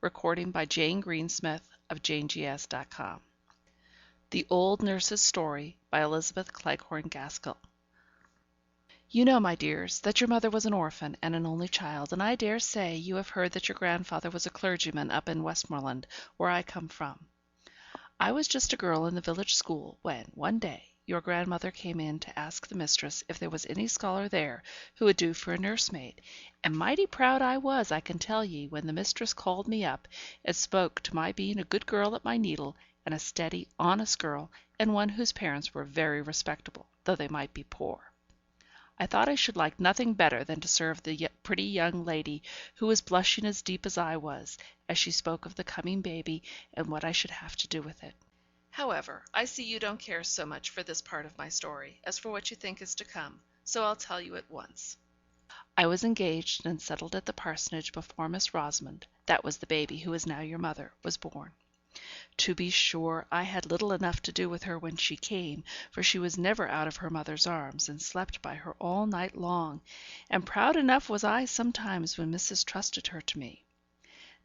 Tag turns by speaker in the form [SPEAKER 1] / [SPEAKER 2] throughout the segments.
[SPEAKER 1] Recording by Jane Greensmith of janegs.com. The Old Nurse's Story by Elizabeth Cleghorn Gaskell. You know, my dears, that your mother was an orphan and an only child, and I dare say you have heard that your grandfather was a clergyman up in Westmoreland, where I come from. I was just a girl in the village school when, one day, your grandmother came in to ask the mistress if there was any scholar there who would do for a nursemaid, and mighty proud I was, I can tell ye, when the mistress called me up and spoke to my being a good girl at my needle, and a steady, honest girl, and one whose parents were very respectable, though they might be poor. I thought I should like nothing better than to serve the pretty young lady who was blushing as deep as I was, as she spoke of the coming baby and what I should have to do with it. However, I see you don't care so much for this part of my story as for what you think is to come, so I'll tell you at once. I was engaged and settled at the parsonage before Miss Rosamond, that was the baby who is now your mother, was born. To be sure, I had little enough to do with her when she came, for she was never out of her mother's arms, and slept by her all night long, and proud enough was I sometimes when Mrs. trusted her to me.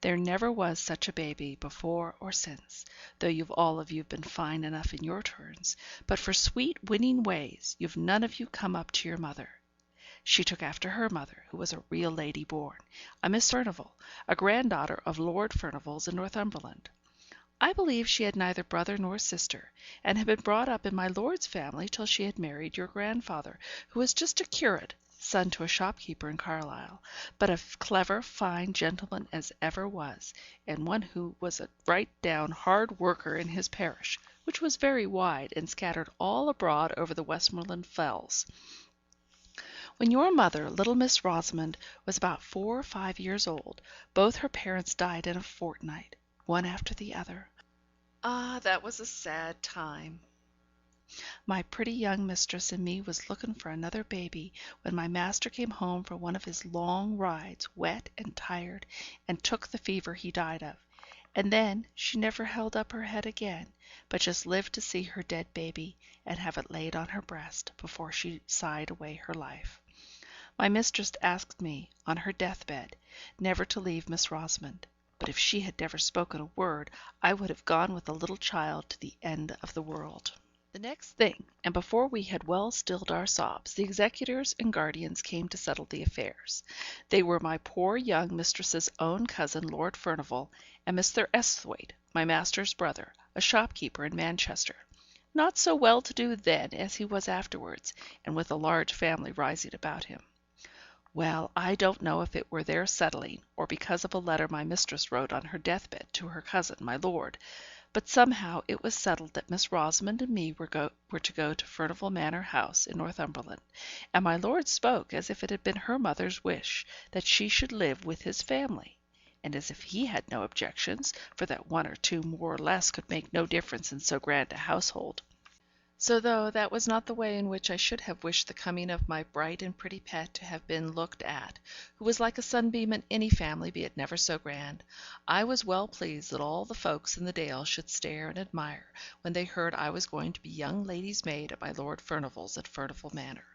[SPEAKER 1] There never was such a baby before or since, though you've all of you been fine enough in your turns, but for sweet winning ways you've none of you come up to your mother. She took after her mother, who was a real lady born, a Miss Furnivall, a granddaughter of Lord Furnivall's in Northumberland. I believe she had neither brother nor sister, and had been brought up in my lord's family till she had married your grandfather, who was just a curate, son to a shopkeeper in Carlisle, but a clever, fine gentleman as ever was, and one who was a right down hard worker in his parish, which was very wide, and scattered all abroad over the Westmoreland fells. When your mother, little Miss Rosamond, was about 4 or 5 years old, both her parents died in a fortnight, one after the other. Ah, that was a sad time. My pretty young mistress and me was looking for another baby, when my master came home from one of his long rides, wet and tired, and took the fever he died of. And then she never held up her head again, but just lived to see her dead baby, and have it laid on her breast, before she sighed away her life. My mistress asked me, on her deathbed, never to leave Miss Rosamond, but if she had never spoken a word, I would have gone with the little child to the end of the world. The next thing, and before we had well stilled our sobs, the executors and guardians came to settle the affairs. They were my poor young mistress's own cousin, Lord Furnivall, and Mr. Esthwaite, my master's brother, a shopkeeper in Manchester, not so well to do then as he was afterwards, and with a large family rising about him. Well, I don't know if it were their settling, or because of a letter my mistress wrote on her deathbed to her cousin, my lord, but somehow it was settled that Miss Rosamond and me were to go to Furnivall Manor House in Northumberland, and my lord spoke as if it had been her mother's wish that she should live with his family, and as if he had no objections, for that 1 or 2 more or less could make no difference in so grand a household. So though that was not the way in which I should have wished the coming of my bright and pretty pet to have been looked at, who was like a sunbeam in any family, be it never so grand, I was well pleased that all the folks in the Dale should stare and admire when they heard I was going to be young lady's maid at my Lord Furnivall's at Furnivall Manor.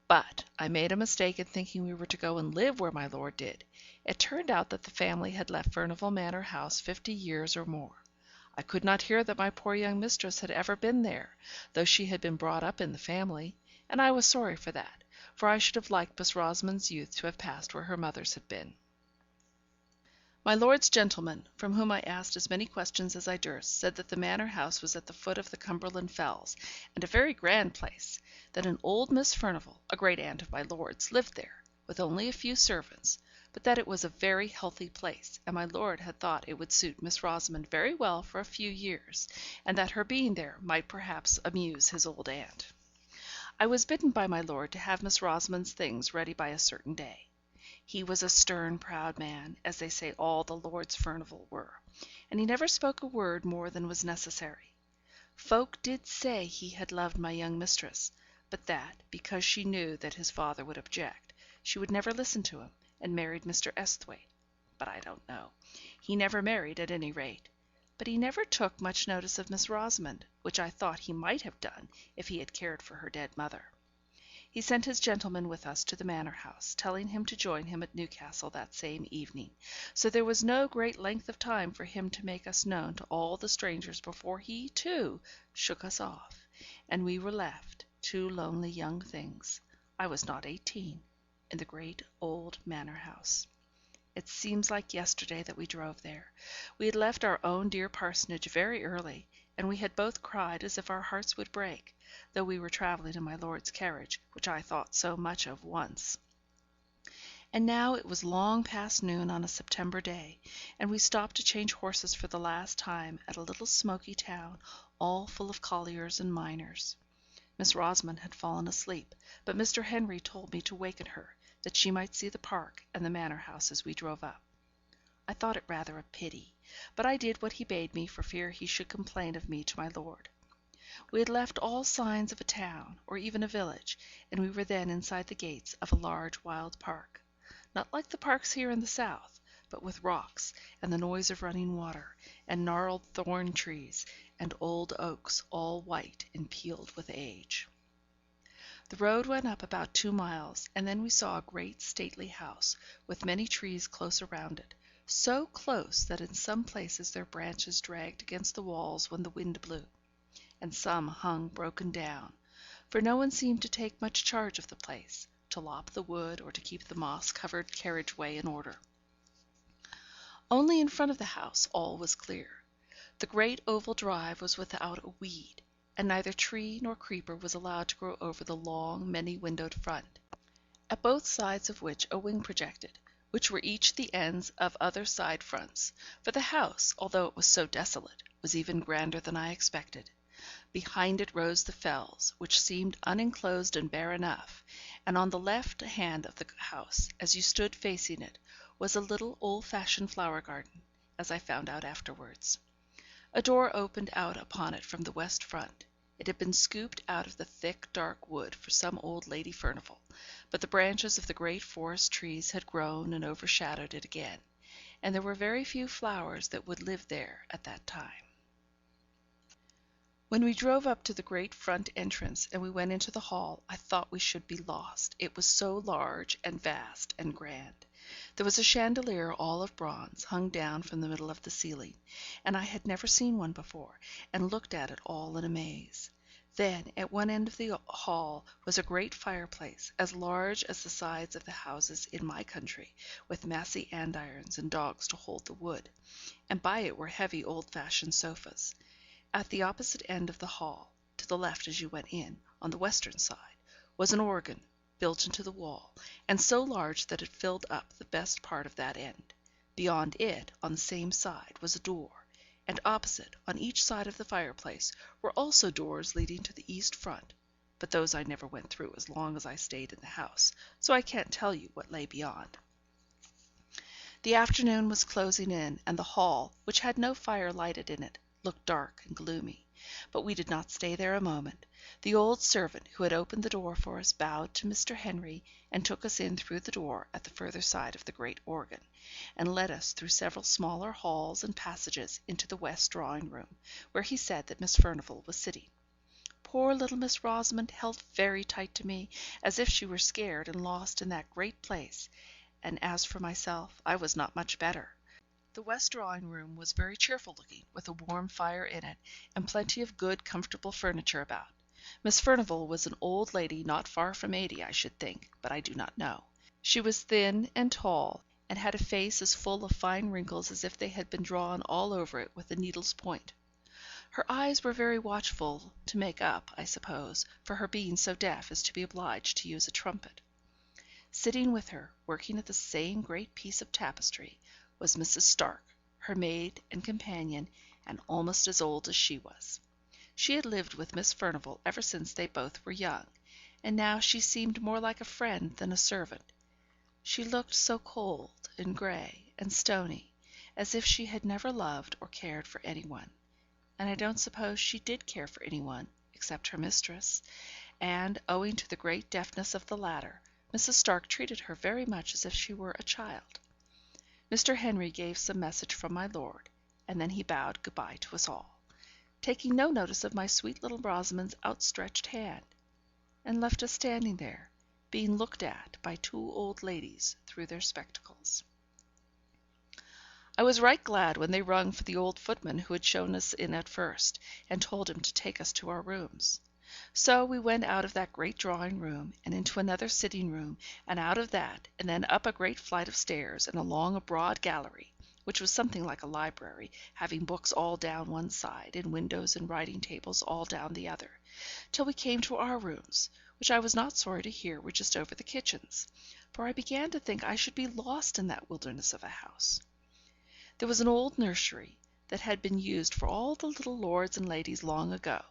[SPEAKER 1] But I made a mistake in thinking we were to go and live where my lord did. It turned out that the family had left Furnivall Manor House 50 years or more. I could not hear that my poor young mistress had ever been there, though she had been brought up in the family, and I was sorry for that, for I should have liked Miss Rosamond's youth to have passed where her mother's had been. My lord's gentleman, from whom I asked as many questions as I durst, said that the manor house was at the foot of the Cumberland Fells, and a very grand place, that an old Miss Furnivall, a great aunt of my lord's, lived there, with only a few servants, but that it was a very healthy place, and my lord had thought it would suit Miss Rosamond very well for a few years, and that her being there might perhaps amuse his old aunt. I was bidden by my lord to have Miss Rosamond's things ready by a certain day. He was a stern, proud man, as they say all the Lords Furnivall were, and he never spoke a word more than was necessary. Folk did say he had loved my young mistress, but that, because she knew that his father would object, she would never listen to him, and married Mr. Esthwaite. But I don't know. He never married, at any rate. But he never took much notice of Miss Rosamond, which I thought he might have done if he had cared for her dead mother. He sent his gentleman with us to the manor house, telling him to join him at Newcastle that same evening, so there was no great length of time for him to make us known to all the strangers before he, too, shook us off, and we were left, two lonely young things I was not 18 in the great old manor house. It seems like yesterday that we drove there. We had left our own dear parsonage very early, and we had both cried as if our hearts would break, though we were travelling in my lord's carriage, which I thought so much of once. And now it was long past noon on a September day, and we stopped to change horses for the last time at a little smoky town, all full of colliers and miners. Miss Rosamond had fallen asleep, but Mr. Henry told me to waken her, that she might see the park and the manor house as we drove up. I thought it rather a pity, but I did what he bade me for fear he should complain of me to my lord. We had left all signs of a town, or even a village, and we were then inside the gates of a large wild park, not like the parks here in the south, but with rocks, and the noise of running water, and gnarled thorn trees, and old oaks all white and peeled with age. The road went up about 2 miles, and then we saw a great stately house, with many trees close around it, so close that in some places their branches dragged against the walls when the wind blew, and some hung broken down, for no one seemed to take much charge of the place, to lop the wood, or to keep the moss-covered carriage-way in order. Only in front of the house all was clear. The great oval drive was without a weed, and neither tree nor creeper was allowed to grow over the long, many-windowed front, at both sides of which a wing projected, which were each the ends of other side fronts, for the house, although it was so desolate, was even grander than I expected. Behind it rose the fells, which seemed unenclosed and bare enough, and on the left hand of the house, as you stood facing it, was a little old-fashioned flower garden, as I found out afterwards. A door opened out upon it from the west front. It had been scooped out of the thick, dark wood for some old Lady Furnivall, but the branches of the great forest trees had grown and overshadowed it again, and there were very few flowers that would live there at that time. When we drove up to the great front entrance, and we went into the hall, I thought we should be lost, it was so large and vast and grand. There was a chandelier all of bronze, hung down from the middle of the ceiling, and I had never seen one before, and looked at it all in amaze. Then, at one end of the hall was a great fireplace, as large as the sides of the houses in my country, with massy andirons and dogs to hold the wood, and by it were heavy old-fashioned sofas. At the opposite end of the hall, to the left as you went in, on the western side, was an organ, built into the wall, and so large that it filled up the best part of that end. Beyond it, on the same side, was a door, and opposite, on each side of the fireplace, were also doors leading to the east front, but those I never went through as long as I stayed in the house, so I can't tell you what lay beyond. The afternoon was closing in, and the hall, which had no fire lighted in it, looked dark and gloomy, but we did not stay there a moment. The old servant who had opened the door for us bowed to Mr. Henry, and took us in through the door at the further side of the great organ, and led us through several smaller halls and passages into the west drawing room, where he said that Miss Furnivall was sitting. Poor little Miss Rosamond held very tight to me, as if she were scared and lost in that great place, and as for myself, I was not much better. The west drawing room was very cheerful looking, with a warm fire in it, and plenty of good comfortable furniture about. Miss Furnivall was an old lady not far from 80, I should think, but I do not know. She was thin and tall, and had a face as full of fine wrinkles as if they had been drawn all over it with a needle's point. Her eyes were very watchful, to make up, I suppose, for her being so deaf as to be obliged to use a trumpet. Sitting with her, working at the same great piece of tapestry, was Mrs. Stark, her maid and companion, and almost as old as she was. She had lived with Miss Furnivall ever since they both were young, and now she seemed more like a friend than a servant. She looked so cold and grey and stony, as if she had never loved or cared for any one, and I don't suppose she did care for any one, except her mistress, and, owing to the great deafness of the latter, Mrs. Stark treated her very much as if she were a child. Mr. Henry gave some message from my lord, and then he bowed good-bye to us all, taking no notice of my sweet little Rosamond's outstretched hand, and left us standing there, being looked at by two old ladies through their spectacles. I was right glad when they rung for the old footman who had shown us in at first, and told him to take us to our rooms. So we went out of that great drawing room, and into another sitting room, and out of that, and then up a great flight of stairs, and along a broad gallery, which was something like a library, having books all down one side, and windows and writing tables all down the other, till we came to our rooms, which I was not sorry to hear were just over the kitchens, for I began to think I should be lost in that wilderness of a house. There was an old nursery that had been used for all the little lords and ladies long ago,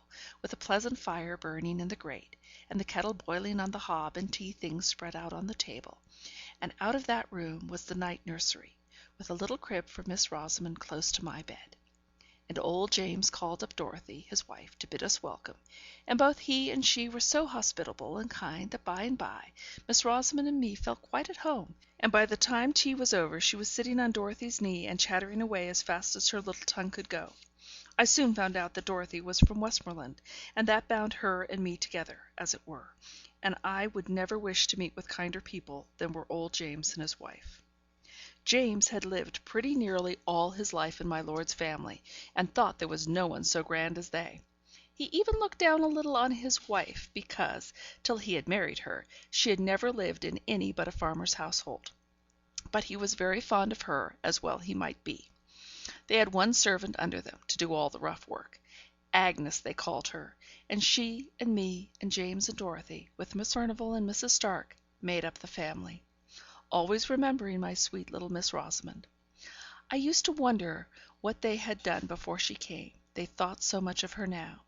[SPEAKER 1] with a pleasant fire burning in the grate, and the kettle boiling on the hob, and tea things spread out on the table; and out of that room was the night nursery, with a little crib for Miss Rosamond close to my bed. And old James called up Dorothy, his wife, to bid us welcome, and both he and she were so hospitable and kind that by and by Miss Rosamond and me felt quite at home, and by the time tea was over she was sitting on Dorothy's knee and chattering away as fast as her little tongue could go. I soon found out that Dorothy was from Westmoreland, and that bound her and me together, as it were, and I would never wish to meet with kinder people than were old James and his wife. James had lived pretty nearly all his life in my lord's family, and thought there was no one so grand as they. He even looked down a little on his wife, because, till he had married her, she had never lived in any but a farmer's household. But he was very fond of her, as well he might be. They had one servant under them, to do all the rough work. Agnes they called her, and she and me and James and Dorothy, with Miss Furnivall and Mrs. Stark, made up the family. Always remembering my sweet little Miss Rosamond. I used to wonder what they had done before she came, they thought so much of her now.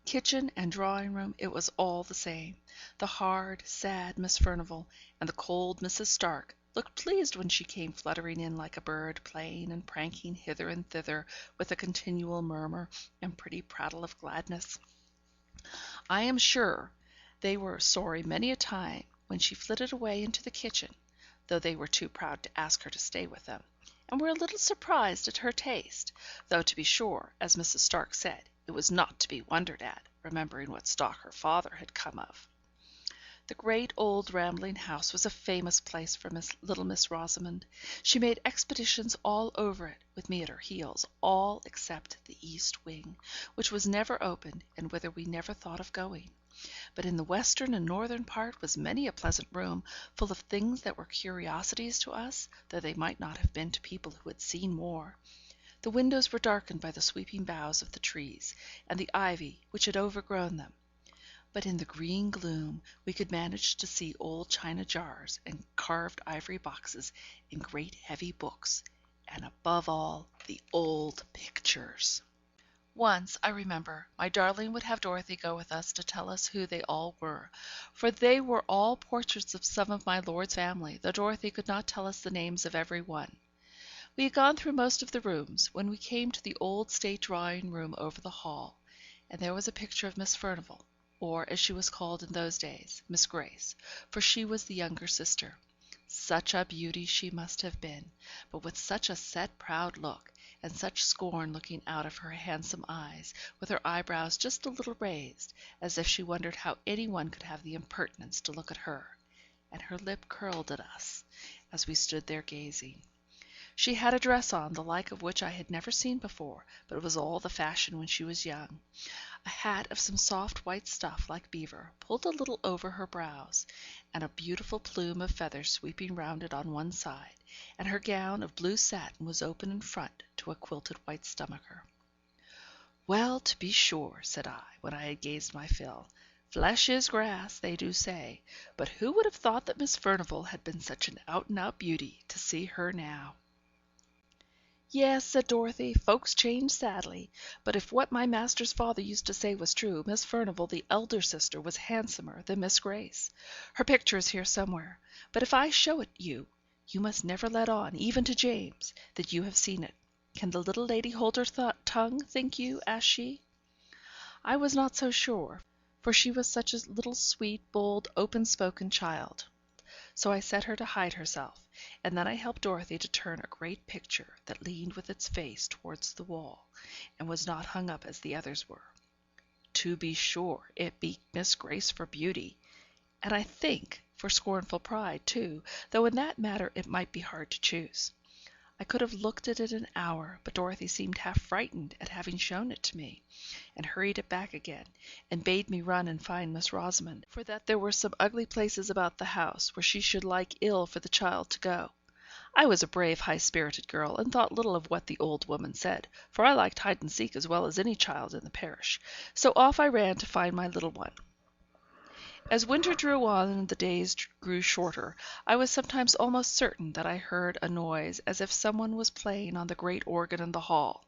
[SPEAKER 1] Kitchen and drawing room, it was all the same. The hard, sad Miss Furnivall, and the cold Mrs. Stark, looked pleased when she came fluttering in like a bird, playing and pranking hither and thither with a continual murmur and pretty prattle of gladness. I am sure they were sorry many a time when she flitted away into the kitchen, though they were too proud to ask her to stay with them, and were a little surprised at her taste, though to be sure, as Mrs. Stark said, it was not to be wondered at, remembering what stock her father had come of. The great old rambling house was a famous place for little Miss Rosamond. She made expeditions all over it, with me at her heels, all except the east wing, which was never opened, and whither we never thought of going. But in the western and northern part was many a pleasant room, full of things that were curiosities to us, though they might not have been to people who had seen more. The windows were darkened by the sweeping boughs of the trees, and the ivy which had overgrown them; but in the green gloom we could manage to see old china jars, and carved ivory boxes, and great heavy books, and above all, the old pictures. Once, I remember, my darling would have Dorothy go with us to tell us who they all were, for they were all portraits of some of my lord's family, though Dorothy could not tell us the names of every one. We had gone through most of the rooms, when we came to the old state drawing room over the hall, and there was a picture of Miss Furnivall, or, as she was called in those days, Miss Grace, for she was the younger sister. Such a beauty she must have been, but with such a set proud look, and such scorn looking out of her handsome eyes, with her eyebrows just a little raised, as if she wondered how any one could have the impertinence to look at her, and her lip curled at us, as we stood there gazing. She had a dress on, the like of which I had never seen before, but it was all the fashion when she was young. A hat of some soft white stuff like beaver, pulled a little over her brows, and a beautiful plume of feathers sweeping round it on one side, and her gown of blue satin was open in front to a quilted white stomacher. "Well, to be sure," said I, when I had gazed my fill. "Flesh is grass, they do say, but who would have thought that Miss Furnivall had been such an out and out beauty, to see her now?" "Yes," said Dorothy, "folks change sadly; but if what my master's father used to say was true, Miss Furnivall, the elder sister, was handsomer than Miss Grace. Her picture is here somewhere, but if I show it you, you must never let on, even to James, that you have seen it. Can the little lady hold her tongue, think you?" asked she. I was not so sure, for she was such a little sweet, bold, open spoken child. So I set her to hide herself, and then I helped Dorothy to turn a great picture that leaned with its face towards the wall, and was not hung up as the others were. to be sure, it beat Miss Grace for beauty, and I think for scornful pride too, though in that matter it might be hard to choose. I could have looked at it an hour, but Dorothy seemed half frightened at having shown it to me, and hurried it back again, and bade me run and find Miss Rosamond, for that there were some ugly places about the house where she should like ill for the child to go. I was a brave, high-spirited girl, and thought little of what the old woman said, for I liked hide and seek as well as any child in the parish, so off I ran to find my little one. As winter drew on and the days grew shorter, I was sometimes almost certain that I heard a noise as if some one was playing on the great organ in the hall.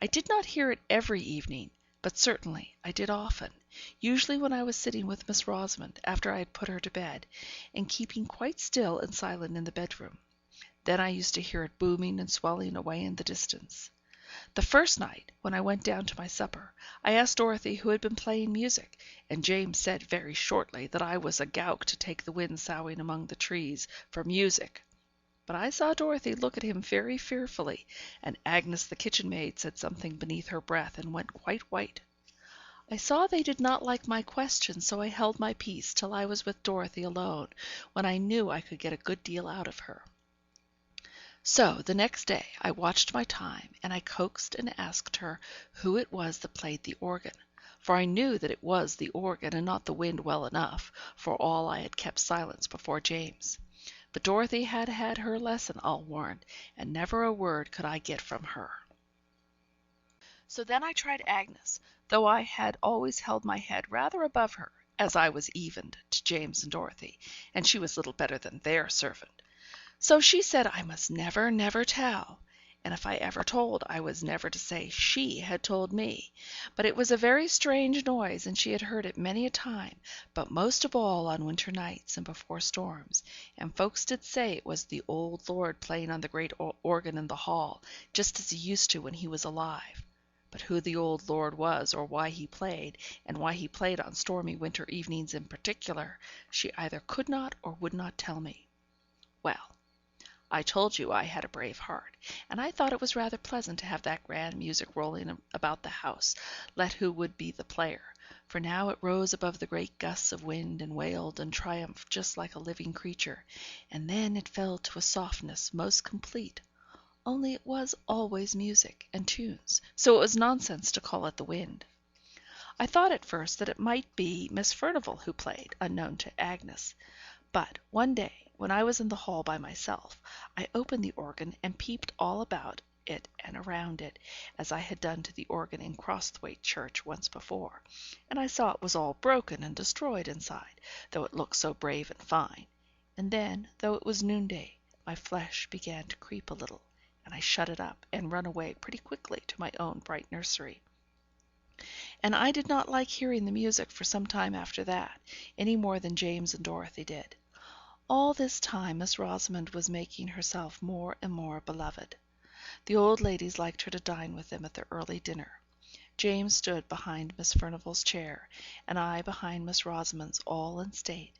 [SPEAKER 1] I did not hear it every evening, but certainly I did often, usually when I was sitting with Miss Rosamond after I had put her to bed, and keeping quite still and silent in the bedroom. Then I used to hear it booming and swelling away in the distance. The first night, when I went down to my supper, I asked Dorothy who had been playing music, and James said very shortly that I was a gowk to take the wind soughing among the trees for music. But I saw Dorothy look at him very fearfully, and Agnes the kitchen maid said something beneath her breath and went quite white. I saw they did not like my question, so I held my peace till I was with Dorothy alone, when I knew I could get a good deal out of her. So the next day I watched my time, and I coaxed and asked her who it was that played the organ, for I knew that it was the organ and not the wind well enough, for all I had kept silence before James. But Dorothy had had her lesson, I'll warrant, and never a word could I get from her. So then I tried Agnes, though I had always held my head rather above her, as I was evened to James and Dorothy, and she was little better than their servant. So she said I must never, never tell, and if I ever told, I was never to say she had told me. But it was a very strange noise, and she had heard it many a time, but most of all on winter nights and before storms, and folks did say it was the old lord playing on the great organ in the hall, just as he used to when he was alive. But who the old lord was, or why he played, and why he played on stormy winter evenings in particular, she either could not or would not tell me. Well, I told you I had a brave heart, and I thought it was rather pleasant to have that grand music rolling about the house, let who would be the player, for now it rose above the great gusts of wind, and wailed and triumphed just like a living creature, and then it fell to a softness most complete, only it was always music and tunes, so it was nonsense to call it the wind. I thought at first that it might be Miss Furnivall who played, unknown to Agnes, but one day, when I was in the hall by myself, I opened the organ and peeped all about it and around it, as I had done to the organ in Crosthwaite Church once before, and I saw it was all broken and destroyed inside, though it looked so brave and fine. And then, though it was noonday, my flesh began to creep a little, and I shut it up and run away pretty quickly to my own bright nursery. And I did not like hearing the music for some time after that, any more than James and Dorothy did. All this time Miss Rosamond was making herself more and more beloved. The old ladies liked her to dine with them at their early dinner. James stood behind Miss Furnivall's chair, and I behind Miss Rosamond's, all in state,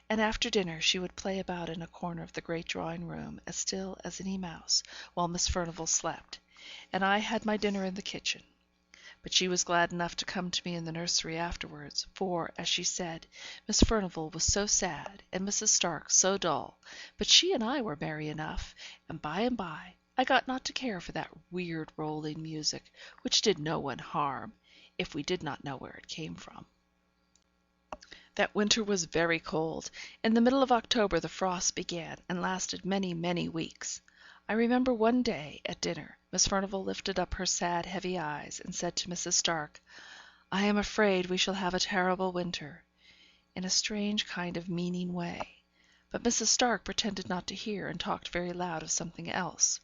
[SPEAKER 1] and after dinner she would play about in a corner of the great drawing room as still as any mouse, while Miss Furnivall slept, and I had my dinner in the kitchen. But she was glad enough to come to me in the nursery afterwards, for, as she said, Miss Furnivall was so sad, and Mrs. Stark so dull, but she and I were merry enough, and by I got not to care for that weird rolling music, which did no one harm, if we did not know where it came from. That winter was very cold. In the middle of October the frost began, and lasted many, many weeks. I remember one day, at dinner, Miss Furnivall lifted up her sad, heavy eyes, and said to Mrs. Stark, "I am afraid we shall have a terrible winter," in a strange kind of meaning way. But Mrs. Stark pretended not to hear, and talked very loud of something else.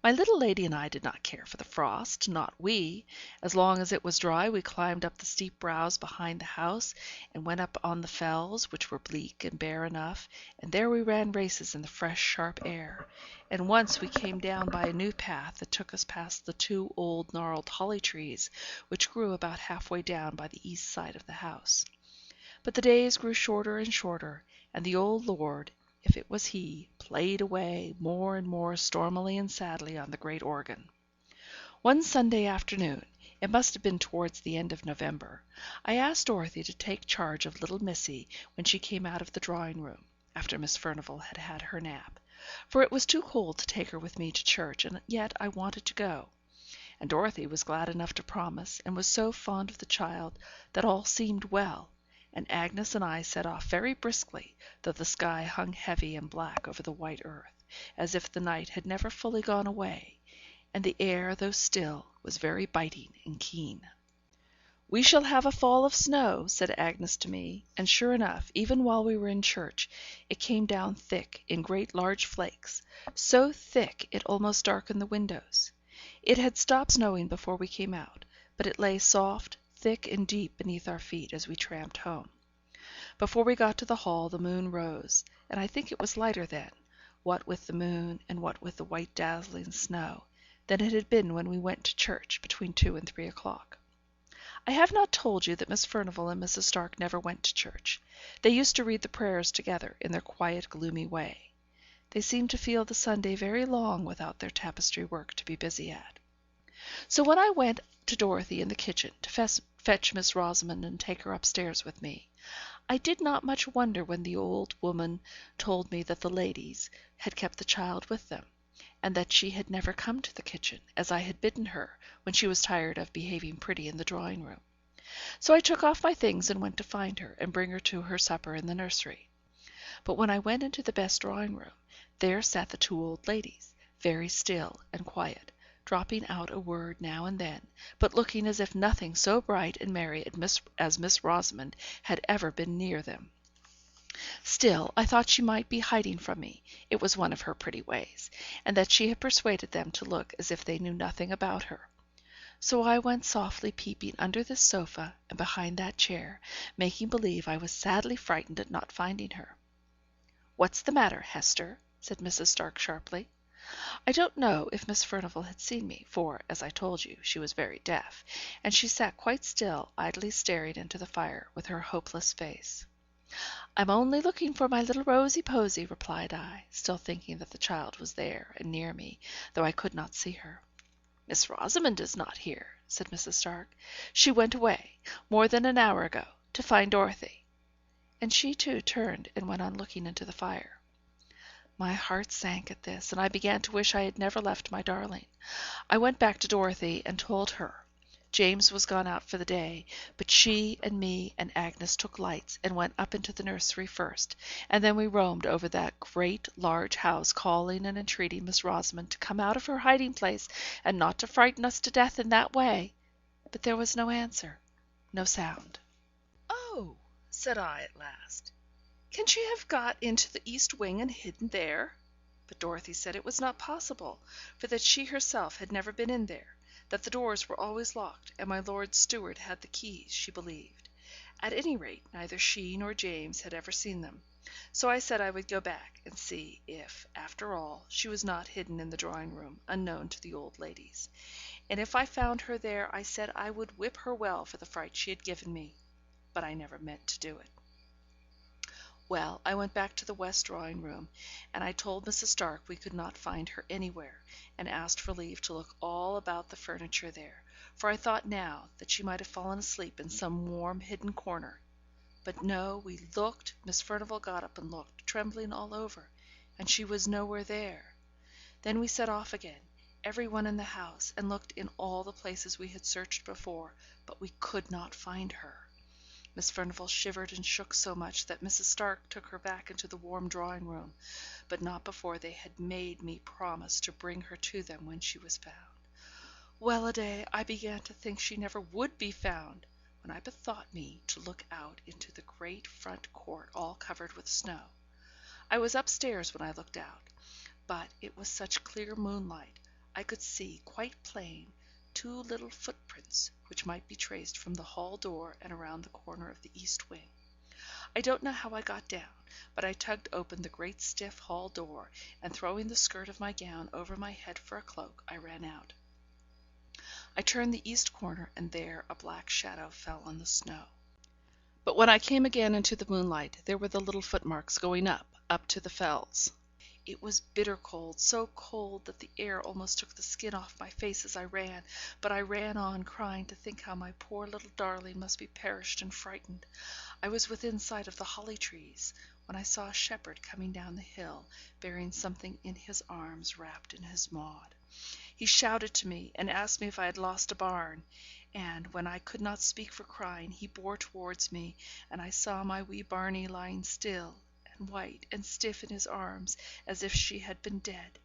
[SPEAKER 1] My little lady and I did not care for the frost, not we. As long as it was dry, we climbed up the steep brows behind the house, and went up on the fells, which were bleak and bare enough, and there we ran races in the fresh, sharp air. And once we came down by a new path that took us past the 2 old gnarled holly trees, which grew about half-way down by the east side of the house. But the days grew shorter and shorter, and the old lord, if it was he, played away more and more stormily and sadly on the great organ. One Sunday afternoon, It must have been towards the end of November. I asked Dorothy to take charge of little Missy when she came out of the drawing room, after Miss Furnivall had had her nap, for it was too cold to take her with me to church, and yet I wanted to go. And Dorothy was glad enough to promise, and was so fond of the child that all seemed well, and Agnes and I set off very briskly, though the sky hung heavy and black over the white earth, as if the night had never fully gone away, and the air, though still, was very biting and keen. "We shall have a fall of snow," said Agnes to me; and sure enough, even while we were in church, it came down thick, in great large flakes, so thick it almost darkened the windows. It had stopped snowing before we came out, but it lay soft, thick, and deep beneath our feet as we tramped home. Before we got to the hall the moon rose, and I think it was lighter then, what with the moon, and what with the white dazzling snow, than it had been when we went to church between 2 and 3 o'clock. I have not told you that Miss Furnivall and Mrs. Stark never went to church. They used to read the prayers together, in their quiet, gloomy way. They seemed to feel the Sunday very long without their tapestry work to be busy at. So when I went to Dorothy in the kitchen to fetch Miss Rosamond and take her upstairs with me, I did not much wonder when the old woman told me that the ladies had kept the child with them, and that she had never come to the kitchen, as I had bidden her, when she was tired of behaving pretty in the drawing room. So I took off my things and went to find her, and bring her to her supper in the nursery. But when I went into the best drawing room, there sat the 2 old ladies, very still and quiet, dropping out a word now and then, but looking as if nothing so bright and merry as Miss Rosamond had ever been near them. Still, I thought she might be hiding from me, it was one of her pretty ways, and that she had persuaded them to look as if they knew nothing about her. So I went softly peeping under this sofa and behind that chair, making believe I was sadly frightened at not finding her. "What's the matter, Hester?" said Mrs. Stark sharply. I don't know if Miss Furnivall had seen me, for, as I told you, she was very deaf, and she sat quite still, idly staring into the fire, with her hopeless face. "I'm only looking for my little Rosy Posy," replied I, still thinking that the child was there and near me, though I could not see her. "Miss Rosamond is not here," said Mrs. Stark. "She went away, more than an hour ago, to find Dorothy." And she too turned and went on looking into the fire. My heart sank at this, and I began to wish I had never left my darling. I went back to Dorothy and told her. James was gone out for the day, but she and me and Agnes took lights and went up into the nursery first, and then we roamed over that great large house, calling and entreating Miss Rosamond to come out of her hiding place, and not to frighten us to death in that way. But there was no answer, no sound. "Oh," said I at last, "can she have got into the east wing and hidden there?" But Dorothy said it was not possible, for that she herself had never been in there, that the doors were always locked, and my lord's steward had the keys, she believed. At any rate, neither she nor James had ever seen them. So I said I would go back and see if, after all, she was not hidden in the drawing room, unknown to the old ladies. And if I found her there, I said I would whip her well for the fright she had given me. But I never meant to do it. Well, I went back to the west drawing room, and I told Mrs. Stark we could not find her anywhere, and asked for leave to look all about the furniture there, for I thought now that she might have fallen asleep in some warm hidden corner. But no, we looked, Miss Furnivall got up and looked, trembling all over, and she was nowhere there. Then we set off again, every one in the house, and looked in all the places we had searched before, but we could not find her. Miss Furnivall shivered and shook so much that Mrs. Stark took her back into the warm drawing room, but not before they had made me promise to bring her to them when she was found. Well a day, I began to think she never would be found, when I bethought me to look out into the great front court all covered with snow. I was upstairs when I looked out, but it was such clear moonlight, I could see quite plain 2 little footprints, which might be traced from the hall door and around the corner of the east wing. I don't know how I got down, but I tugged open the great stiff hall door, and throwing the skirt of my gown over my head for a cloak, I ran out. I turned the east corner, and there a black shadow fell on the snow. But when I came again into the moonlight, there were the little footmarks going up to the Fells. It was bitter cold, so cold that the air almost took the skin off my face as I ran, but I ran on, crying to think how my poor little darling must be perished and frightened. I was within sight of the holly trees, when I saw a shepherd coming down the hill, bearing something in his arms wrapped in his maud. He shouted to me, and asked me if I had lost a barn; and, when I could not speak for crying, he bore towards me, and I saw my wee Barney lying still, and white and stiff in his arms, as if she had been dead.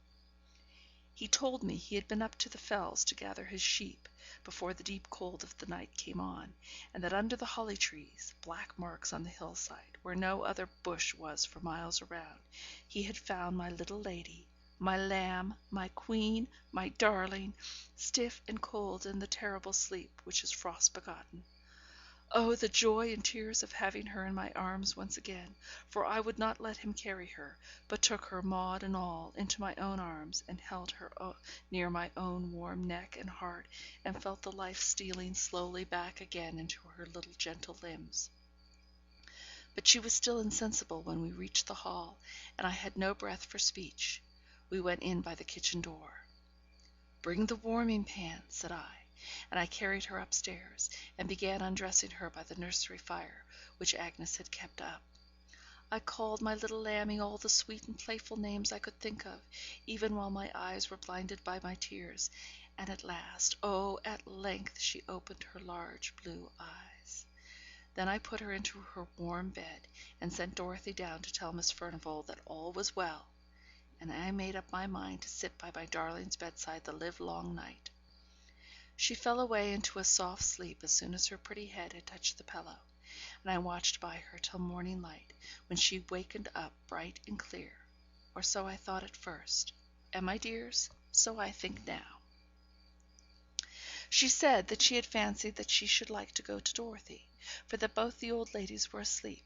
[SPEAKER 1] He told me he had been up to the fells to gather his sheep, before the deep cold of the night came on, and that under the holly trees, black marks on the hillside, where no other bush was for miles around, he had found my little lady, my lamb, my queen, my darling, stiff and cold in the terrible sleep which is frost begotten. Oh, the joy and tears of having her in my arms once again, for I would not let him carry her, but took her, Maud and all, into my own arms, and held her near my own warm neck and heart, and felt the life stealing slowly back again into her little gentle limbs. But she was still insensible when we reached the hall, and I had no breath for speech. We went in by the kitchen door. "Bring the warming pan," said I, and I carried her upstairs, and began undressing her by the nursery fire, which Agnes had kept up. I called my little lammie all the sweet and playful names I could think of, even while my eyes were blinded by my tears, and at last, oh, at length, she opened her large blue eyes. Then I put her into her warm bed, and sent Dorothy down to tell Miss Furnivall that all was well, and I made up my mind to sit by my darling's bedside the livelong night. She fell away into a soft sleep as soon as her pretty head had touched the pillow, and I watched by her till morning light, when she wakened up bright and clear, or so I thought at first, and, my dears, so I think now. She said that she had fancied that she should like to go to Dorothy, for that both the old ladies were asleep,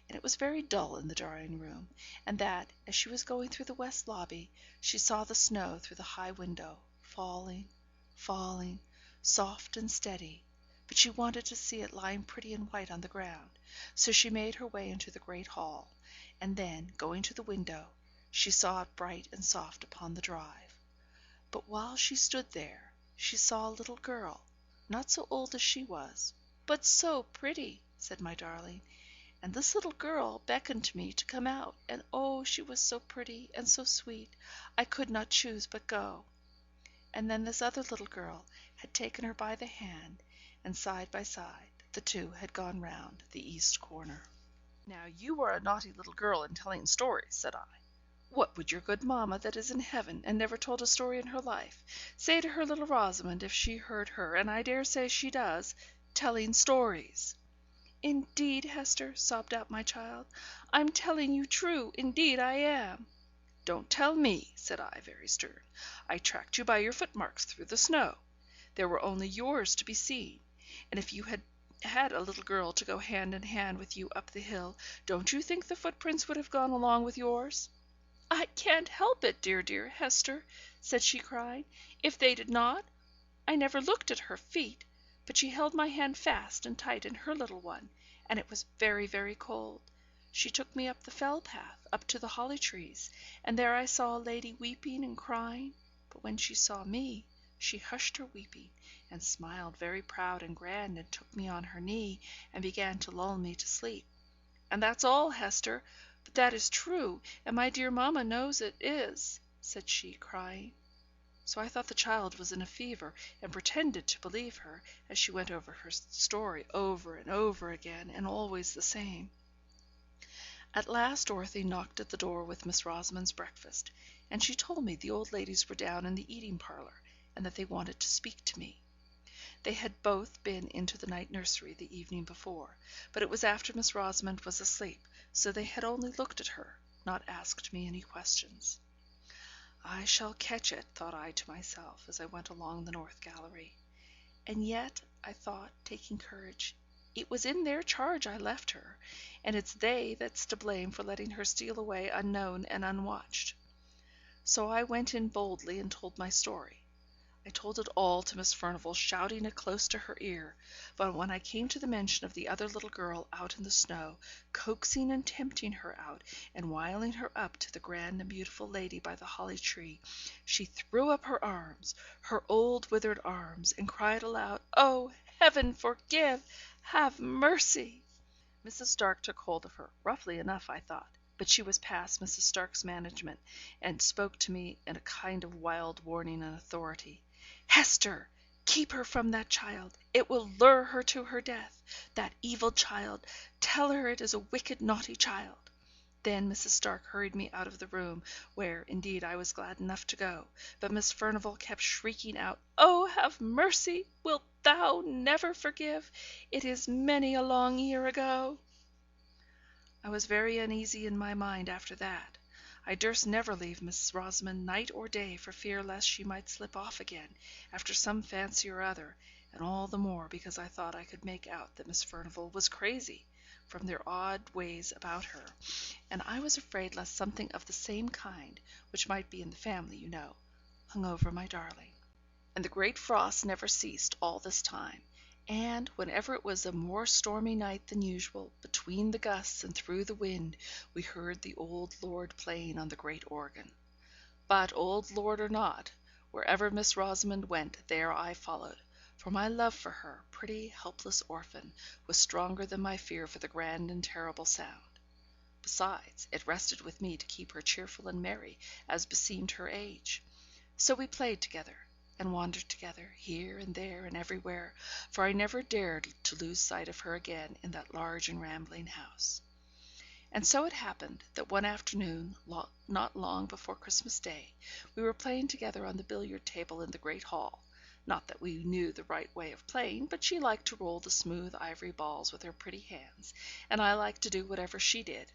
[SPEAKER 1] and it was very dull in the drawing room, and that, as she was going through the west lobby, she saw the snow through the high window, falling, falling, soft and steady, but she wanted to see it lying pretty and white on the ground, so she made her way into the great hall, and then, going to the window, she saw it bright and soft upon the drive. But while she stood there, she saw a little girl, not so old as she was, but so pretty, said my darling, and this little girl beckoned to me to come out, and oh, she was so pretty and so sweet, I could not choose but go. And then this other little girl had taken her by the hand, and side by side the two had gone round the east corner. "Now you are a naughty little girl in telling stories," said I. "What would your good mamma, that is in heaven, and never told a story in her life, say to her little Rosamond if she heard her, and I dare say she does, telling stories?" "Indeed, Hester," sobbed out my child, "I'm telling you true, indeed I am." "Don't tell me," said I, very stern. "I tracked you by your footmarks through the snow. There were only yours to be seen; and if you had had a little girl to go hand in hand with you up the hill, don't you think the footprints would have gone along with yours?" "I can't help it, dear, dear Hester," said she, crying. "If they did not, I never looked at her feet, but she held my hand fast and tight in her little one, and it was very, very cold. She took me up the fell path, up to the holly trees, and there I saw a lady weeping and crying, but when she saw me, she hushed her weeping, and smiled very proud and grand, and took me on her knee, and began to lull me to sleep. And that's all, Hester, but that is true, and my dear mamma knows it is," said she, crying. So I thought the child was in a fever, and pretended to believe her, as she went over her story over and over again, and always the same. At last Dorothy knocked at the door with Miss Rosamond's breakfast, and she told me the old ladies were down in the eating parlour, and that they wanted to speak to me. They had both been into the night nursery the evening before, but it was after Miss Rosamond was asleep, so they had only looked at her, not asked me any questions. I shall catch it, thought I to myself, as I went along the north gallery. And yet, I thought, taking courage, it was in their charge I left her, and it's they that's to blame for letting her steal away unknown and unwatched. So I went in boldly and told my story. I told it all to Miss Furnivall, shouting it close to her ear; but when I came to the mention of the other little girl out in the snow, coaxing and tempting her out, and wiling her up to the grand and beautiful lady by the holly tree, she threw up her arms, her old withered arms, and cried aloud, "Oh, Heaven forgive! Have mercy!" Mrs. Stark took hold of her, roughly enough, I thought; but she was past Mrs. Stark's management, and spoke to me in a kind of wild warning and authority. "Hester, keep her from that child. It will lure her to her death. That evil child! Tell her it is a wicked, naughty child." Then Mrs. Stark hurried me out of the room, where, indeed, I was glad enough to go; but Miss Furnivall kept shrieking out, "Oh, have mercy! Wilt thou never forgive? It is many a long year ago." I was very uneasy in my mind after that. I durst never leave Miss Rosamond night or day for fear lest she might slip off again, after some fancy or other, and all the more because I thought I could make out that Miss Furnivall was crazy, from their odd ways about her, and I was afraid lest something of the same kind, which might be in the family, you know, hung over my darling. And the great frost never ceased all this time, and, whenever it was a more stormy night than usual, between the gusts and through the wind, we heard the old lord playing on the great organ. But, old lord or not, wherever Miss Rosamond went, there I followed; for my love for her, pretty, helpless orphan, was stronger than my fear for the grand and terrible sound. Besides, it rested with me to keep her cheerful and merry, as beseemed her age. So we played together, and wandered together, here and there and everywhere, for I never dared to lose sight of her again in that large and rambling house. And so it happened that one afternoon, not long before Christmas Day, we were playing together on the billiard table in the great hall; not that we knew the right way of playing, but she liked to roll the smooth ivory balls with her pretty hands, and I liked to do whatever she did.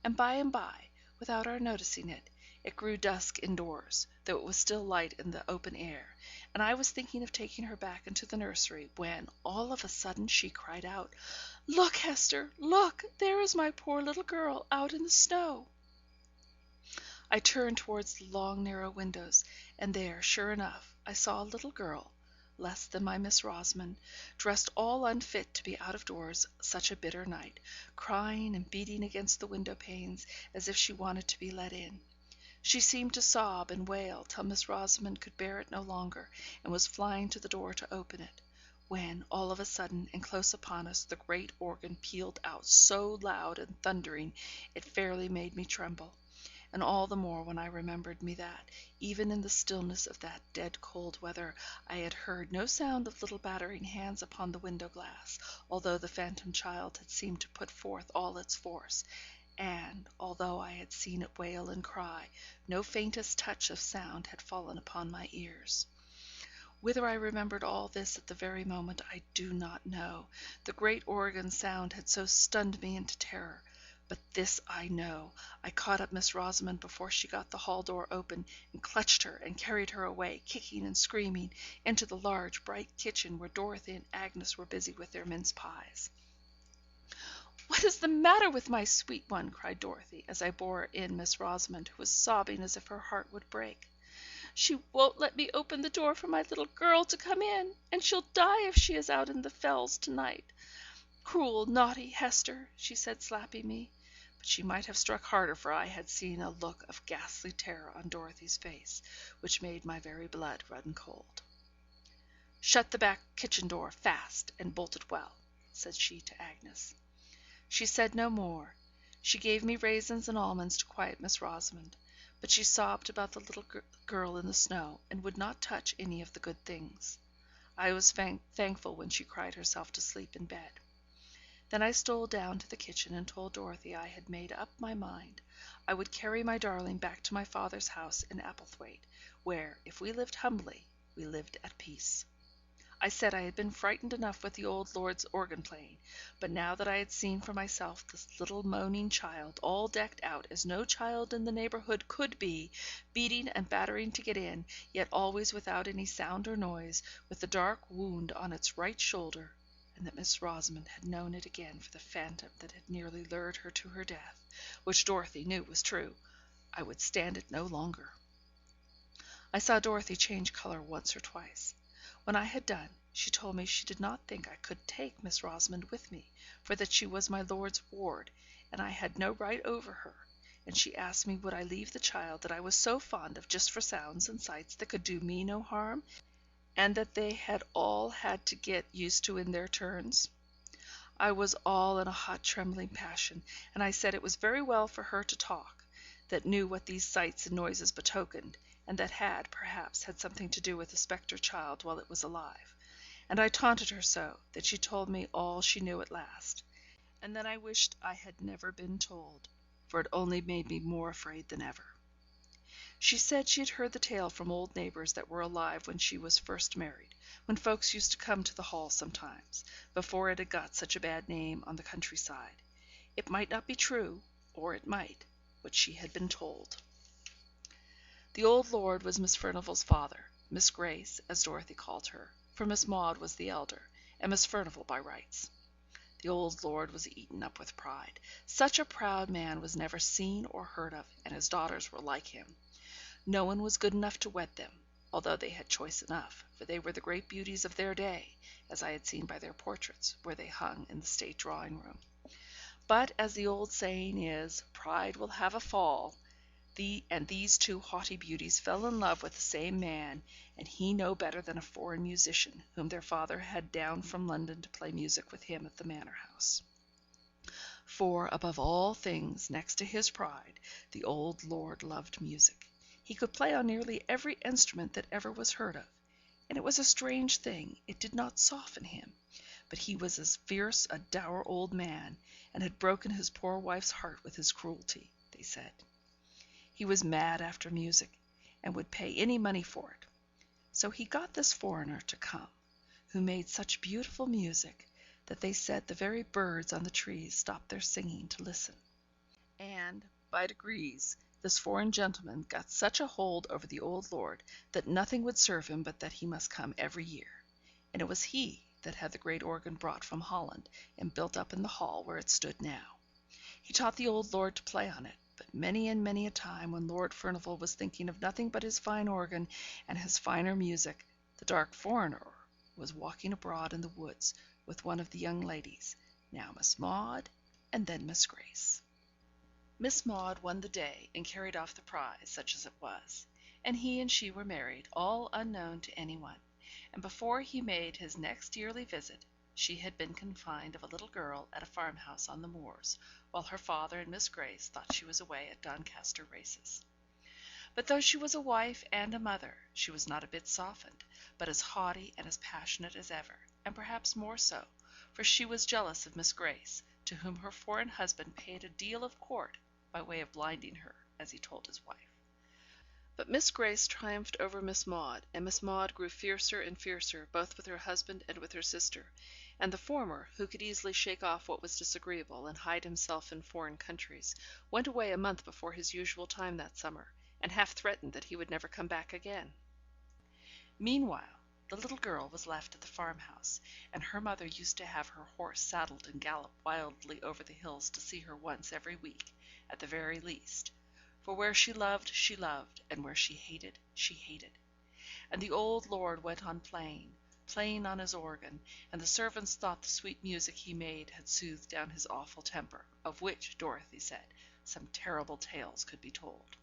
[SPEAKER 1] And by, without our noticing it, it grew dusk indoors, though it was still light in the open air, and I was thinking of taking her back into the nursery, when, all of a sudden, she cried out, "Look, Hester, look! There is my poor little girl out in the snow." I turned towards the long narrow windows, and there, sure enough, I saw a little girl, less than my Miss Rosamond, dressed all unfit to be out of doors such a bitter night, crying and beating against the window panes, as if she wanted to be let in. She seemed to sob and wail till Miss Rosamond could bear it no longer, and was flying to the door to open it, when, all of a sudden, and close upon us, the great organ pealed out so loud and thundering, it fairly made me tremble; and all the more when I remembered me that, even in the stillness of that dead cold weather, I had heard no sound of little battering hands upon the window glass, although the phantom child had seemed to put forth all its force; and, although I had seen it wail and cry, no faintest touch of sound had fallen upon my ears. Whether I remembered all this at the very moment, I do not know, the great organ sound had so stunned me into terror; but this I know, I caught up Miss Rosamond before she got the hall door open, and clutched her, and carried her away, kicking and screaming, into the large bright kitchen, where Dorothy and Agnes were busy with their mince pies. "What is the matter with my sweet one?" cried Dorothy, as I bore in Miss Rosamond, who was sobbing as if her heart would break. "She won't let me open the door for my little girl to come in, and she'll die if she is out in the Fells to night. Cruel, naughty Hester!" she said, slapping me; but she might have struck harder, for I had seen a look of ghastly terror on Dorothy's face, which made my very blood run cold. "Shut the back kitchen door fast, and bolt it well," said she to Agnes. She said no more. She gave me raisins and almonds to quiet Miss Rosamond; but she sobbed about the little girl in the snow, and would not touch any of the good things. I was thankful when she cried herself to sleep in bed. Then I stole down to the kitchen, and told Dorothy I had made up my mind I would carry my darling back to my father's house in Applethwaite, where, if we lived humbly, we lived at peace. I said I had been frightened enough with the old lord's organ playing, but now that I had seen for myself this little moaning child, all decked out as no child in the neighbourhood could be, beating and battering to get in, yet always without any sound or noise, with the dark wound on its right shoulder, and that Miss Rosamond had known it again for the phantom that had nearly lured her to her death, which Dorothy knew was true, I would stand it no longer. I saw Dorothy change colour once or twice. When I had done, she told me she did not think I could take Miss Rosamond with me, for that she was my lord's ward, and I had no right over her; and she asked me would I leave the child that I was so fond of just for sounds and sights that could do me no harm, and that they had all had to get used to in their turns. I was all in a hot trembling passion, and I said it was very well for her to talk, that knew what these sights and noises betokened, and that had, perhaps, had something to do with the spectre child while it was alive; and I taunted her so, that she told me all she knew at last; and then I wished I had never been told, for it only made me more afraid than ever. She said she had heard the tale from old neighbours that were alive when she was first married, when folks used to come to the hall sometimes, before it had got such a bad name on the country side. It might not be true, or it might, what she had been told. The old lord was Miss Furnivall's father, Miss Grace, as Dorothy called her, for Miss Maude was the elder, and Miss Furnivall by rights. The old lord was eaten up with pride. Such a proud man was never seen or heard of, and his daughters were like him. No one was good enough to wed them, although they had choice enough, for they were the great beauties of their day, as I had seen by their portraits, where they hung in the state drawing room. But, as the old saying is, pride will have a fall, and these two haughty beauties fell in love with the same man, and he no better than a foreign musician, whom their father had down from London to play music with him at the manor house. For, above all things, next to his pride, the old lord loved music. He could play on nearly every instrument that ever was heard of, and it was a strange thing, it did not soften him, but he was as fierce a dour old man, and had broken his poor wife's heart with his cruelty, they said. He was mad after music, and would pay any money for it. So he got this foreigner to come, who made such beautiful music, that they said the very birds on the trees stopped their singing to listen. And, by degrees, this foreign gentleman got such a hold over the old lord, that nothing would serve him but that he must come every year; and it was he that had the great organ brought from Holland, and built up in the hall where it stood now. He taught the old lord to play on it, but many and many a time, when Lord Furnivall was thinking of nothing but his fine organ and his finer music, the dark foreigner was walking abroad in the woods with one of the young ladies, now Miss Maude, and then Miss Grace. Miss Maude won the day, and carried off the prize, such as it was; and he and she were married, all unknown to any one; and before he made his next yearly visit, she had been confined of a little girl at a farmhouse on the moors, while her father and Miss Grace thought she was away at Doncaster races. But though she was a wife and a mother, she was not a bit softened, but as haughty and as passionate as ever, and perhaps more so, for she was jealous of Miss Grace, to whom her foreign husband paid a deal of court, by way of blinding her, as he told his wife. But Miss Grace triumphed over Miss Maude, and Miss Maude grew fiercer and fiercer, both with her husband and with her sister; and the former, who could easily shake off what was disagreeable, and hide himself in foreign countries, went away a month before his usual time that summer, and half threatened that he would never come back again. Meanwhile, the little girl was left at the farmhouse, and her mother used to have her horse saddled and gallop wildly over the hills to see her once every week, at the very least; for where she loved, and where she hated, she hated. And the old lord went on playing on his organ, and the servants thought the sweet music he made had soothed down his awful temper, of which, Dorothy said, some terrible tales could be told.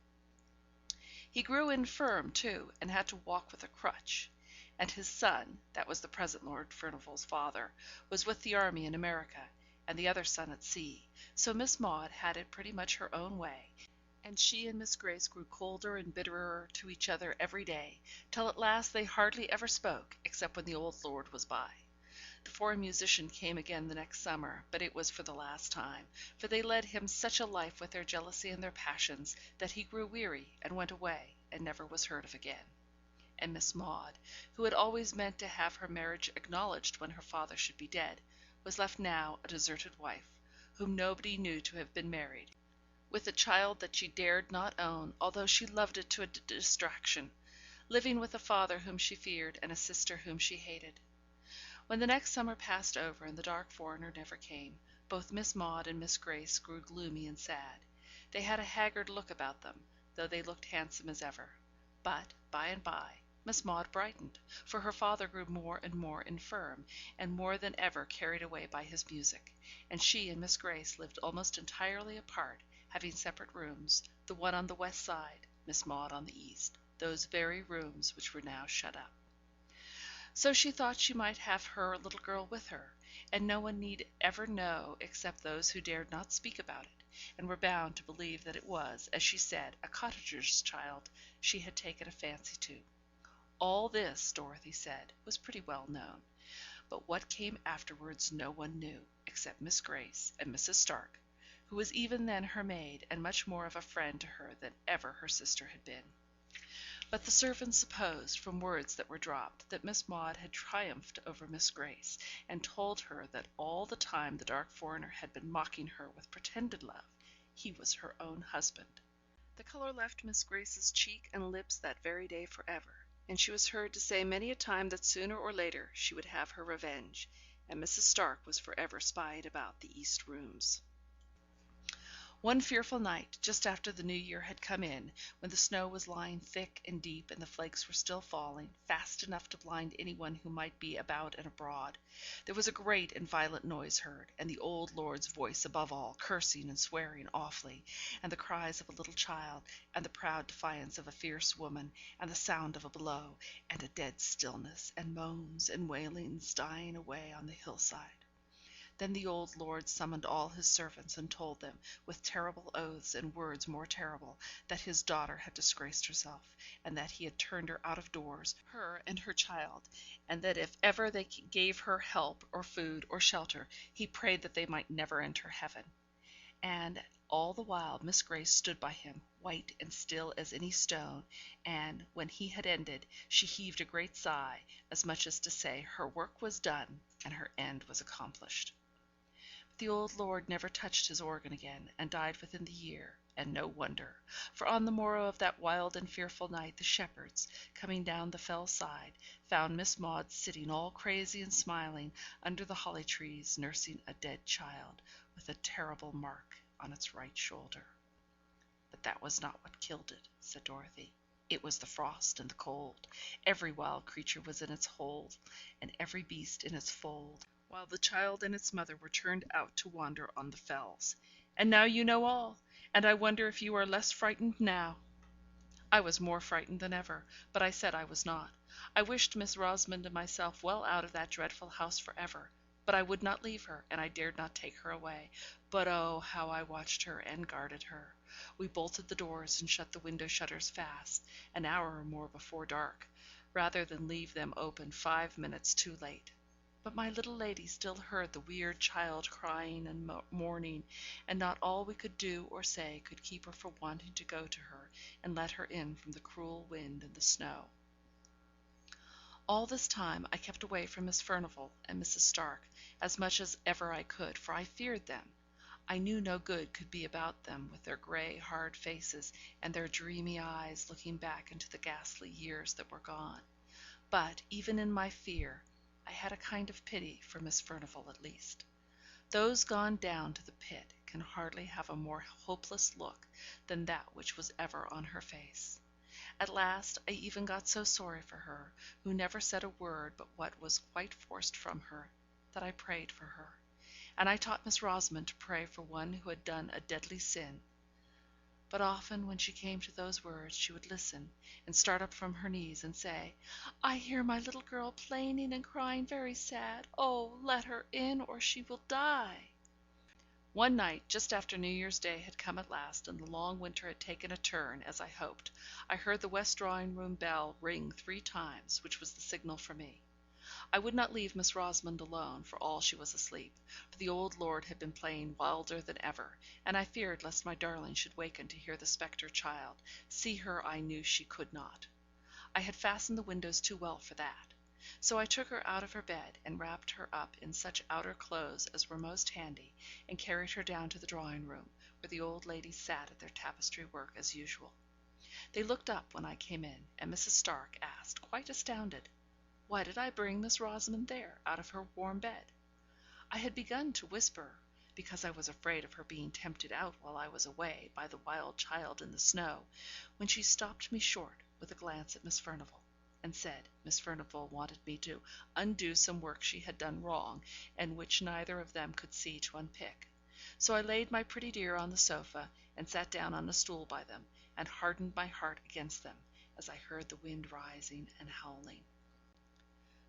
[SPEAKER 1] He grew infirm, too, and had to walk with a crutch; and his son, that was the present Lord Furnivall's father, was with the army in America, and the other son at sea, so Miss Maude had it pretty much her own way, and she and Miss Grace grew colder and bitterer to each other every day, till at last they hardly ever spoke, except when the old lord was by. The foreign musician came again the next summer, but it was for the last time, for they led him such a life with their jealousy and their passions, that he grew weary and went away, and never was heard of again. And Miss Maude, who had always meant to have her marriage acknowledged when her father should be dead, was left now a deserted wife, whom nobody knew to have been married, with a child that she dared not own, although she loved it to a distraction, living with a father whom she feared, and a sister whom she hated. When the next summer passed over, and the dark foreigner never came, both Miss Maude and Miss Grace grew gloomy and sad. They had a haggard look about them, though they looked handsome as ever. But, by and by, Miss Maude brightened, for her father grew more and more infirm, and more than ever carried away by his music, and she and Miss Grace lived almost entirely apart, having separate rooms, the one on the west side, Miss Maude on the east, those very rooms which were now shut up. So she thought she might have her little girl with her, and no one need ever know except those who dared not speak about it, and were bound to believe that it was, as she said, a cottager's child she had taken a fancy to. All this, Dorothy said, was pretty well known, but what came afterwards no one knew, except Miss Grace and Mrs. Stark, who was even then her maid, and much more of a friend to her than ever her sister had been. But the servants supposed, from words that were dropped, that Miss Maude had triumphed over Miss Grace, and told her that all the time the dark foreigner had been mocking her with pretended love, he was her own husband. The colour left Miss Grace's cheek and lips that very day for ever, and she was heard to say many a time that sooner or later she would have her revenge, and Mrs. Stark was for ever spying about the east rooms. One fearful night, just after the new year had come in, when the snow was lying thick and deep and the flakes were still falling, fast enough to blind anyone who might be about and abroad, there was a great and violent noise heard, and the old lord's voice above all, cursing and swearing awfully, and the cries of a little child, and the proud defiance of a fierce woman, and the sound of a blow, and a dead stillness, and moans and wailings dying away on the hillside. Then the old lord summoned all his servants, and told them, with terrible oaths and words more terrible, that his daughter had disgraced herself, and that he had turned her out of doors, her and her child, and that if ever they gave her help, or food, or shelter, he prayed that they might never enter heaven. And all the while Miss Grace stood by him, white and still as any stone, and, when he had ended, she heaved a great sigh, as much as to say her work was done, and her end was accomplished. The old lord never touched his organ again, and died within the year, and no wonder, for on the morrow of that wild and fearful night the shepherds, coming down the fell side, found Miss Maude sitting all crazy and smiling under the holly trees, nursing a dead child, with a terrible mark on its right shoulder. But that was not what killed it, said Dorothy. It was the frost and the cold. Every wild creature was in its hole, and every beast in its fold, while the child and its mother were turned out to wander on the fells. And now you know all, and I wonder if you are less frightened now. I was more frightened than ever, but I said I was not. I wished Miss Rosamond and myself well out of that dreadful house for ever, but I would not leave her, and I dared not take her away. But oh, how I watched her and guarded her! We bolted the doors and shut the window shutters fast, an hour or more before dark, rather than leave them open 5 minutes too late. But my little lady still heard the weird child crying and mourning, and not all we could do or say could keep her from wanting to go to her and let her in from the cruel wind and the snow. All this time I kept away from Miss Furnivall and Mrs. Stark as much as ever I could, for I feared them. I knew no good could be about them, with their grey, hard faces, and their dreamy eyes looking back into the ghastly years that were gone. But, even in my fear, I had a kind of pity for Miss Furnivall at least. Those gone down to the pit can hardly have a more hopeless look than that which was ever on her face. At last I even got so sorry for her, who never said a word but what was quite forced from her, that I prayed for her, and I taught Miss Rosamond to pray for one who had done a deadly sin. But often when she came to those words, she would listen, and start up from her knees, and say, "I hear my little girl plaining and crying very sad. Oh, let her in, or she will die." One night, just after New Year's Day had come at last, and the long winter had taken a turn, as I hoped, I heard the west drawing room bell ring 3 times, which was the signal for me. I would not leave Miss Rosamond alone, for all she was asleep, for the old lord had been playing wilder than ever, and I feared lest my darling should waken to hear the spectre child. See her I knew she could not. I had fastened the windows too well for that. So I took her out of her bed, and wrapped her up in such outer clothes as were most handy, and carried her down to the drawing room, where the old ladies sat at their tapestry work as usual. They looked up when I came in, and Mrs. Stark asked, quite astounded, why did I bring Miss Rosamond there, out of her warm bed? I had begun to whisper, because I was afraid of her being tempted out while I was away by the wild child in the snow, when she stopped me short, with a glance at Miss Furnivall, and said Miss Furnivall wanted me to undo some work she had done wrong, and which neither of them could see to unpick. So I laid my pretty dear on the sofa, and sat down on a stool by them, and hardened my heart against them, as I heard the wind rising and howling.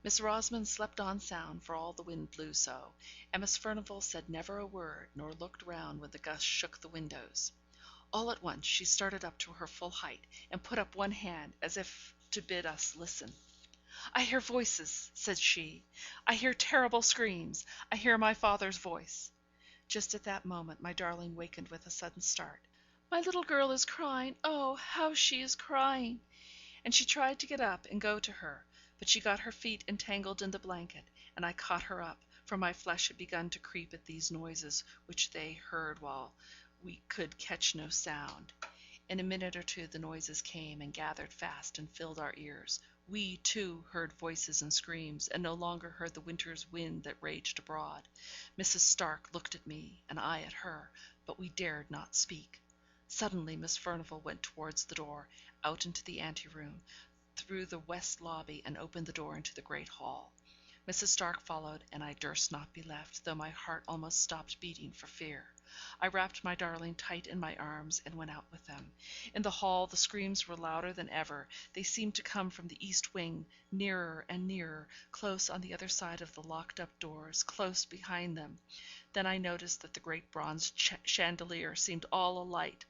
[SPEAKER 1] Miss Rosamond slept on sound, for all the wind blew so, and Miss Furnivall said never a word, nor looked round when the gust shook the windows. All at once she started up to her full height, and put up one hand, as if to bid us listen. "I hear voices," said she. "I hear terrible screams. I hear my father's voice." Just at that moment my darling wakened with a sudden start. "My little girl is crying. Oh, how she is crying!" And she tried to get up and go to her, but she got her feet entangled in the blanket, and I caught her up, for my flesh had begun to creep at these noises which they heard while we could catch no sound. In a minute or two the noises came, and gathered fast, and filled our ears. We, too, heard voices and screams, and no longer heard the winter's wind that raged abroad. Mrs. Stark looked at me, and I at her, but we dared not speak. Suddenly Miss Furnivall went towards the door, out into the anteroom, through the west lobby, and opened the door into the great hall. Mrs. Stark followed, and I durst not be left, though my heart almost stopped beating for fear. I wrapped my darling tight in my arms, and went out with them. In the hall the screams were louder than ever. They seemed to come from the east wing, nearer and nearer, close on the other side of the locked up doors, close behind them. Then I noticed that the great bronze chandelier seemed all alight,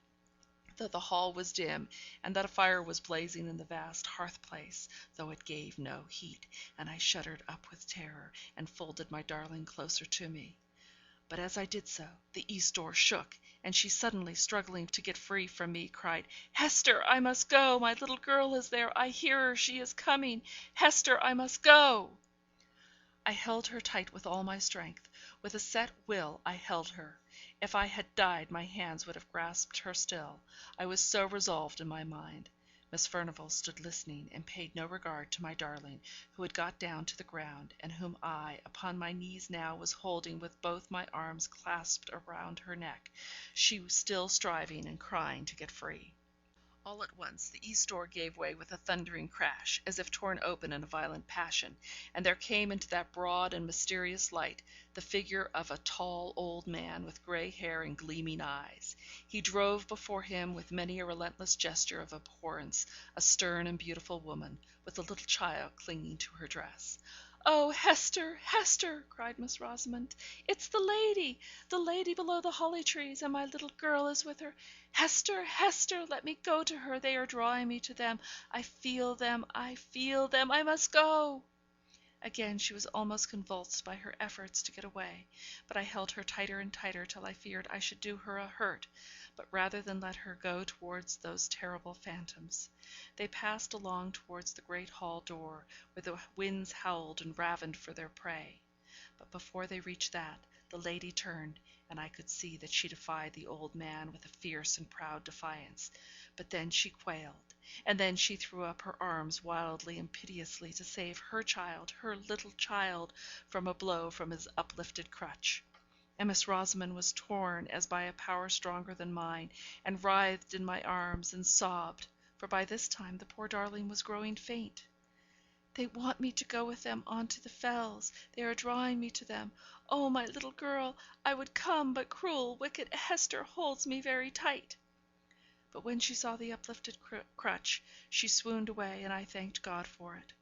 [SPEAKER 1] that the hall was dim, and that a fire was blazing in the vast hearth place, though it gave no heat, and I shuddered up with terror, and folded my darling closer to me. But as I did so, the east door shook, and she suddenly struggling to get free from me, cried, "Hester, I must go. My little girl is there. I hear her. She is coming. Hester, I must go." I held her tight with all my strength. With a set will I held her. If I had died, my hands would have grasped her still, I was so resolved in my mind. Miss Furnivall stood listening, and paid no regard to my darling, who had got down to the ground, and whom I, upon my knees now, was holding with both my arms clasped around her neck, she still striving and crying to get free. All at once the east door gave way with a thundering crash, as if torn open in a violent passion, and there came into that broad and mysterious light the figure of a tall old man with grey hair and gleaming eyes. He drove before him with many a relentless gesture of abhorrence a stern and beautiful woman, with a little child clinging to her dress. "Oh, Hester, Hester!" cried Miss Rosamond. "It's the lady below the holly trees, and my little girl is with her. Hester, Hester, let me go to her. They are drawing me to them. I feel them, I feel them. I must go." Again she was almost convulsed by her efforts to get away, but I held her tighter and tighter till I feared I should do her a hurt, but rather than let her go towards those terrible phantoms. They passed along towards the great hall door, where the winds howled and ravened for their prey. But before they reached that, the lady turned, and I could see that she defied the old man with a fierce and proud defiance. But then she quailed, and then she threw up her arms wildly and piteously to save her child, her little child, from a blow from his uplifted crutch. And Miss Rosamond was torn as by a power stronger than mine, and writhed in my arms, and sobbed, for by this time the poor darling was growing faint. "They want me to go with them on to the Fells. They are drawing me to them. Oh, my little girl, I would come, but cruel, wicked Hester holds me very tight." But when she saw the uplifted crutch, she swooned away, and I thanked God for it.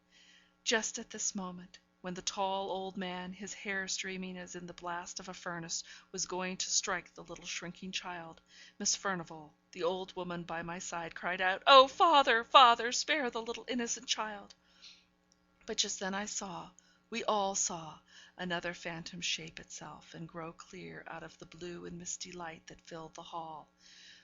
[SPEAKER 1] Just at this moment, when the tall old man, his hair streaming as in the blast of a furnace, was going to strike the little shrinking child, Miss Furnivall, the old woman by my side, cried out, "Oh, father, father, spare the little innocent child!" But just then I saw, we all saw, another phantom shape itself, and grow clear out of the blue and misty light that filled the hall.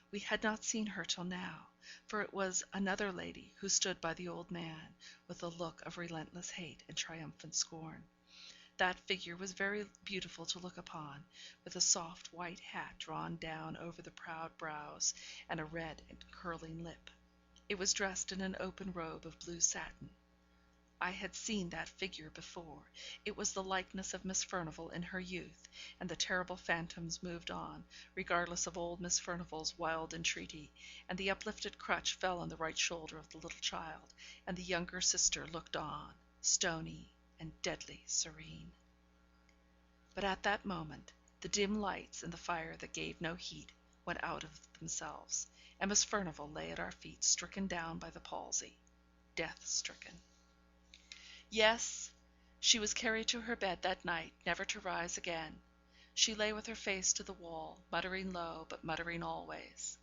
[SPEAKER 1] We had not seen her till now, for it was another lady who stood by the old man, with a look of relentless hate and triumphant scorn. That figure was very beautiful to look upon, with a soft white hat drawn down over the proud brows, and a red and curling lip. It was dressed in an open robe of blue satin. I had seen that figure before. It was the likeness of Miss Furnivall in her youth, and the terrible phantoms moved on, regardless of old Miss Furnivall's wild entreaty, and the uplifted crutch fell on the right shoulder of the little child, and the younger sister looked on, stony and deadly serene. But at that moment, the dim lights in the fire that gave no heat, went out of themselves, and Miss Furnivall lay at our feet stricken down by the palsy, death stricken. Yes, she was carried to her bed that night, never to rise again. She lay with her face to the wall, muttering low, but muttering always.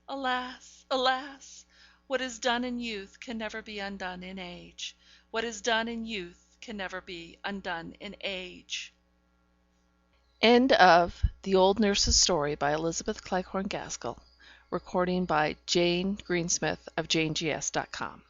[SPEAKER 1] Alas! alas! What is done in youth can never be undone in age. What is done in youth can never be undone in age. End of The Old Nurse's Story by Elizabeth Cleghorn Gaskell. Recording by Jane Greensmith of JaneGS.com.